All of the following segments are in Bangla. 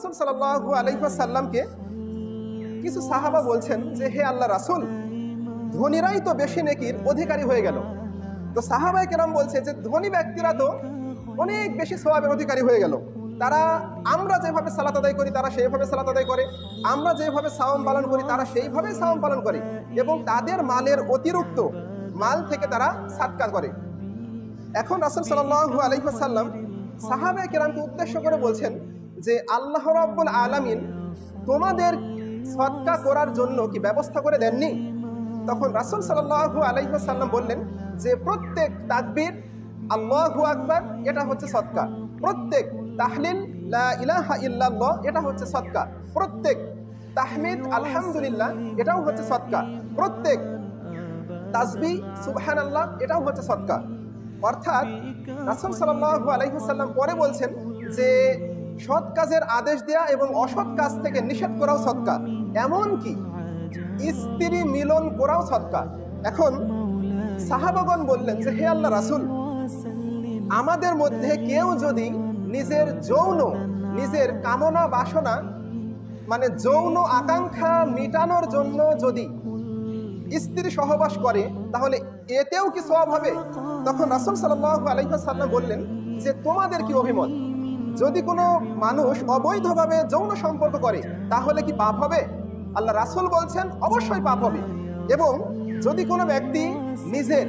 রাসূল সাল্লাল্লাহু আলাইহি ওয়াসাল্লামকে কিছু সাহাবা বলছেন যে হে আল্লাহ রাসূল, ধনীরাই তো বেশি নেকির অধিকারী হয়ে গেল। তো সাহাবায়ে কেরাম বলছে যে ধনী ব্যক্তিরা তো অনেক বেশি সওয়াবের অধিকারী হয়ে গেল। তারা আমরা যেভাবে সালাত আদায় করি তারা সেইভাবে সালাত আদায় করে, আমরা যেভাবে সাওম পালন করি তারা সেইভাবে সাওম পালন করে, এবং তাদের মালের অতিরিক্ত মাল থেকে তারা সাদকা করে। এখন রাসূল সাল্লাল্লাহু আলাইহি ওয়াসাল্লাম সাহাবায়ে কেরামকে উদ্দেশ্য করে বলছেন যে আল্লাহ রাব্বুল আলামিন তোমাদের সাদকা করার জন্য কি ব্যবস্থা করে দেননি? তখন রাসূল সাল্লাল্লাহু আলাইহি ওয়াসাল্লাম বললেন যে প্রত্যেক তাকবীর আল্লাহু আকবার এটা হচ্ছে সাদকা, প্রত্যেক তাহলিল লা ইলাহা ইল্লাল্লাহ এটা হচ্ছে সাদকা, প্রত্যেক তাহমিদ আলহামদুলিল্লাহ এটাও হচ্ছে সাদকা, প্রত্যেক তাসবিহ সুবহানাল্লাহ এটাও হচ্ছে সাদকা। অর্থাৎ রাসূল সাল্লাল্লাহু আলাইহি ওয়াসাল্লাম পরে বলছেন যে সৎ কাজের আদেশ দেয়া এবং অসৎ কাজ থেকে নিষেধ করাও সাদকা, এমনকি স্ত্রী মিলন করাও সাদকা। এখন সাহাবাগণ বললেন যে হে আল্লাহ রাসূল, আমাদের মধ্যে কেউ যদি নিজের যৌন, নিজের কামনা বাসনা মানে যৌন আকাঙ্ক্ষা মিটানোর জন্য যদি স্ত্রী সহবাস করে তাহলে এতেও কি সওয়াব হবে? তখন রাসূল সাল্লাল্লাহু আলাইহি ওয়াসাল্লাম বললেন যে তোমাদের কি অভিমত? যদি কোনো মানুষ অবৈধভাবে যৌন সম্পর্ক করে তাহলে কি পাপ হবে? আল্লাহ রাসূল বলছেন অবশ্যই পাপ হবে। এবং যদি কোনো ব্যক্তি নিজের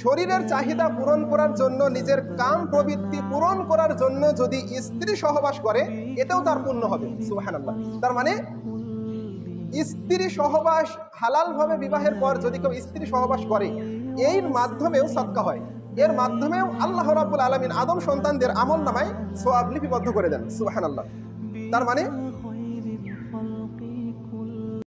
শরীরের চাহিদা পূরণ করার জন্য, নিজের কাম প্রবৃত্তি পূরণ করার জন্য যদি স্ত্রী সহবাস করে এতেও তার পুণ্য হবে। সুবহানাল্লাহ। তার মানে স্ত্রী সহবাস হালালভাবে বিবাহের পর যদি কেউ স্ত্রী সহবাস করে এর মাধ্যমেও সাদকা হয়, এর মাধ্যমেও আল্লাহ রাব্বুল আলামিন আদম সন্তানদের আমল নামায় সওয়াব লিপিবদ্ধ করে দেন। সুবহানাল্লাহ। তার মানে